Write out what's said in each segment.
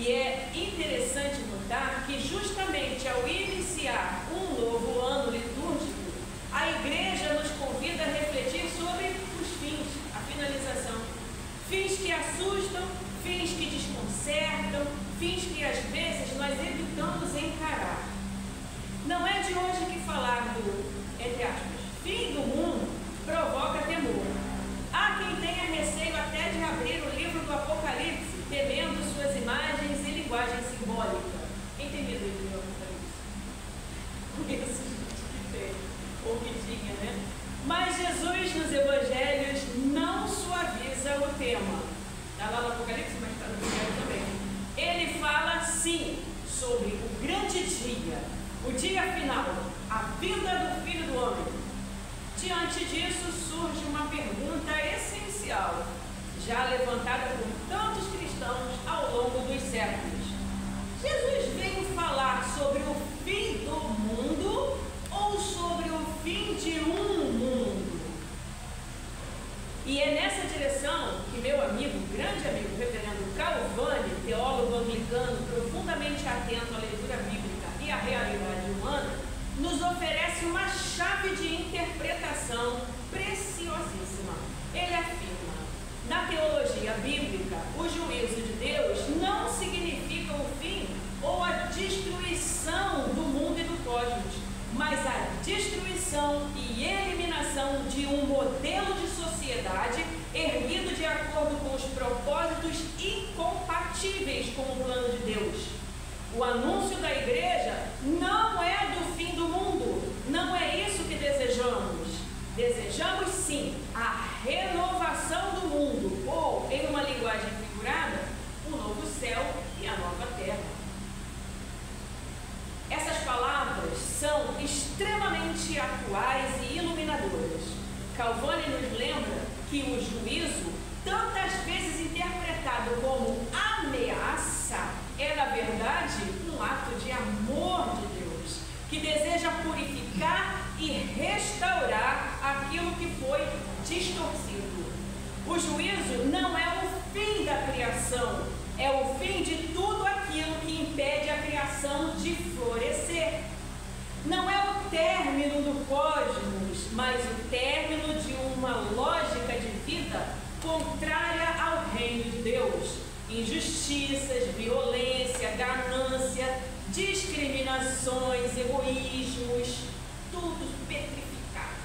E é interessante notar que justamente ao iniciar um novo ano litúrgico, a igreja nos convida a refletir sobre os fins, a finalização. Fins que assustam, fins que desconcertam, fins que às vezes nós evitamos encarar. Não é de hoje que falar do, entre aspas, fim do mundo provoca temor. Há quem tenha receio até de abrir o livro do Apocalipse, temendo suas imagens e linguagem simbólica. Quem tem medo de ler o Apocalipse? Conheço gente que tem, ou que tinha, né? Mas Jesus nos Evangelhos não suaviza o tema. Está lá no Apocalipse, mas está no Evangelho também. Ele fala, sim, sobre o grande dia, o dia final, a vinda do Filho do Homem. Diante disso surge uma pergunta essencial, já levantada por tantos cristãos ao longo dos séculos. Jesus veio falar sobre o fim do mundo ou sobre o fim de um mundo? E é nessa direção que meu amigo, grande amigo, reverendo Calvani, teólogo anglicano, profundamente atento à leitura bíblica e à realidade humana, nos oferece uma chave de interpretação preciosíssima. Ele afirma: na teologia bíblica, o juízo de Deus não significa o fim ou a destruição do mundo e do cosmos, mas a destruição e eliminação de um modelo de sociedade erguido de acordo com os propósitos incompatíveis com o plano de Deus. O anúncio da igreja não é do fim do mundo, não é isso que desejamos. Desejamos sim a renovação do mundo, ou, em uma linguagem figurada, o novo céu e a nova terra. Essas palavras são extremamente atuais e iluminadoras. Calvani nos lembra que o juízo, tantas vezes interpretado como ameaça, é na verdade um ato de amor de Deus, que deseja purificar e restaurar aquilo que foi distorcido. O juízo não é o fim da criação, é o fim de tudo aquilo que impede a criação de florescer. Não é o término do cosmos, mas o término de uma lógica de vida contrária ao reino de Deus. Injustiças, violência, ganância, discriminações, egoísmos, tudo petrificado.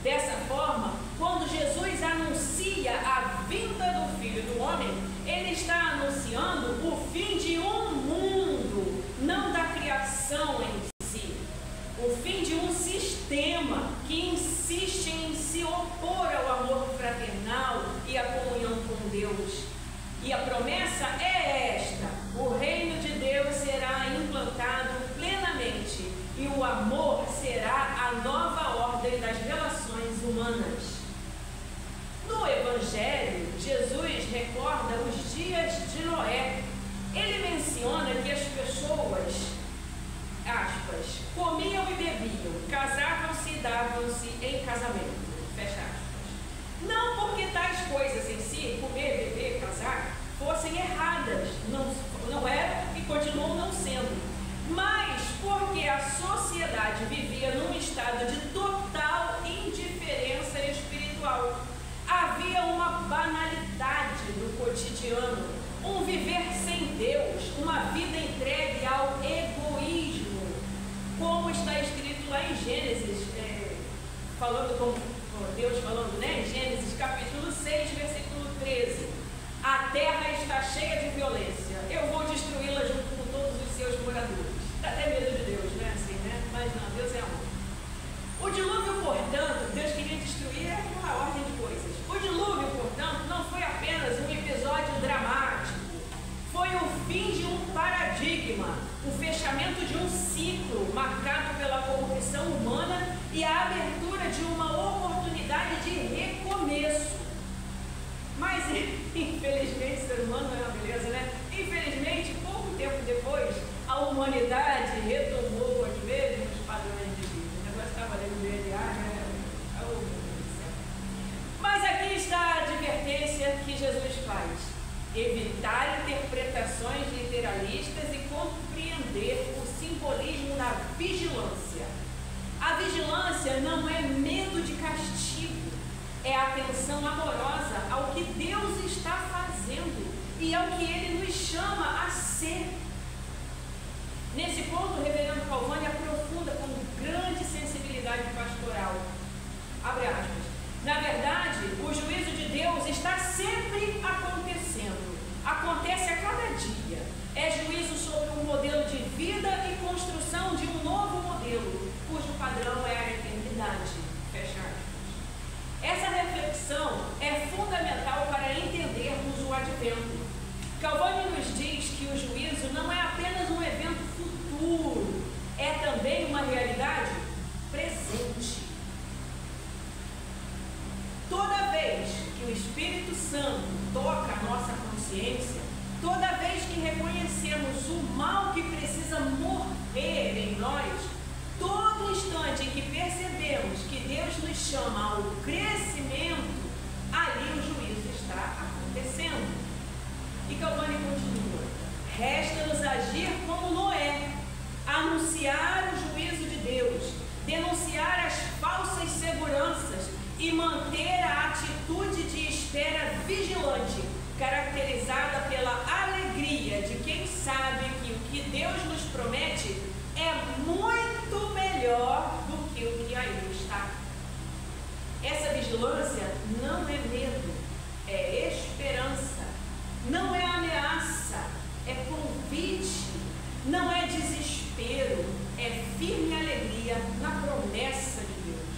Dessa forma, quando Jesus anuncia a vinda do Filho do Homem, ele está anunciando o fim de um mundo, não da criação em si. O fim de um sistema que insiste em se opor ao amor fraternal e à comunhão com Deus. E a promessa é esta: o reino de Deus será implantado plenamente e o amor será a nova ordem das relações humanas. No Evangelho, Jesus recorda os dias de Noé. Ele menciona que as pessoas, aspas, comiam e bebiam, casavam-se e davam-se em casamento, fecha aspas. Não porque tais coisas em si, comer, beber, casar, fossem erradas, não eram e continuam não sendo, mas porque a sociedade vivia num estado de total indiferença espiritual. Havia uma banalidade do cotidiano, um viver sem Deus, uma vida entregue ao egoísmo, como está escrito lá em Gênesis, falando com Deus falando, né? Gênesis capítulo 6, versículo 13. A terra está cheia de violência. Eu vou destruí-la junto com todos os seus moradores. Dá até medo de Deus, né? Assim, né? Mas não, Deus é amor. O dilúvio, portanto, Deus queria destruir uma ordem de coisas. O dilúvio, portanto, não foi apenas um episódio dramático. Foi o fim de um paradigma, o fechamento de um ciclo marcado pela corrupção humana e a abertura de uma oportunidade de recomeço. Mas, infelizmente, o ser humano não é uma beleza, né? Infelizmente, pouco tempo depois, a humanidade retomou os mesmos padrões de vida. O negócio estava ali no DNA, né? Mas aqui está a advertência que Jesus faz: evitar interpretações entender o simbolismo da vigilância. A vigilância não é medo de castigo, é atenção amorosa ao que Deus está fazendo e ao que Ele nos chama a ser. Nesse ponto, o reverendo Calvani aprofunda com grande sensibilidade pastoral. Abre aspas. Na verdade, o juízo de Deus está sempre acontecendo. Acontece a cada dia. É juízo sobre um modelo de vida e construção de um novo modelo, cujo padrão é a eternidade. Fecha aspas. Essa reflexão é fundamental para entendermos o advento. Calvani nos diz que o juízo não é apenas um evento futuro, é também uma realidade presente. Toda vez que o Espírito Santo toca a nossa consciência, toda vez que reconhecemos o mal que precisa morrer em nós, todo instante em que percebemos que Deus nos chama ao crescimento, ali o juízo está acontecendo. E Calvani continua: resta-nos agir como Noé, anunciar o juízo de Deus, denunciar as falsas seguranças e manter a atitude de espera vigilante, caracterizada pela alegria de quem sabe que o que Deus nos promete é muito melhor do que o que aí está. Essa vigilância não é medo, é esperança. Não é ameaça, é convite. Não é desespero, é firme alegria na promessa de Deus.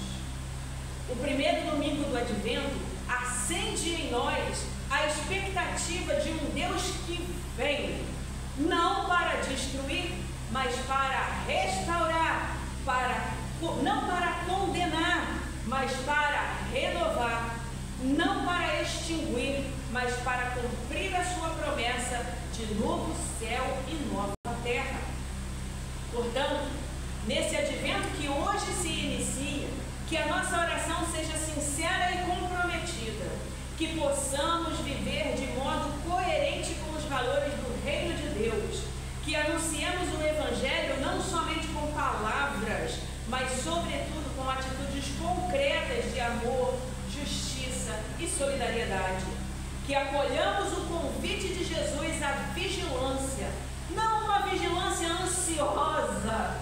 O primeiro domingo do Advento acende em nós a expectativa de um Deus que vem, não para destruir, mas para restaurar, não para condenar, mas para renovar, não para extinguir, mas para cumprir a sua promessa de novo céu e nova terra. Portanto, nesse advento que hoje se inicia, que a nossa oração seja sincera e comprometida, que possamos viver de modo coerente com os valores do reino de Deus, que anunciemos o Evangelho não somente com palavras, mas sobretudo com atitudes concretas de amor, justiça e solidariedade. Que acolhamos o convite de Jesus à vigilância, não uma vigilância ansiosa,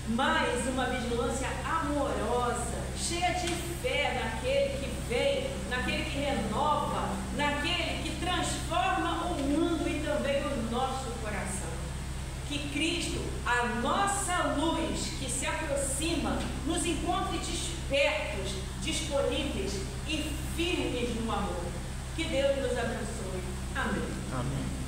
mas uma vigilância amorosa, cheia de fé naquele que vem, naquele que renova, naquele que transforma o mundo e também o nosso coração. Que Cristo, a nossa luz que se aproxima, nos encontre despertos, disponíveis e firmes no amor. Que Deus nos abençoe. Amém. Amém.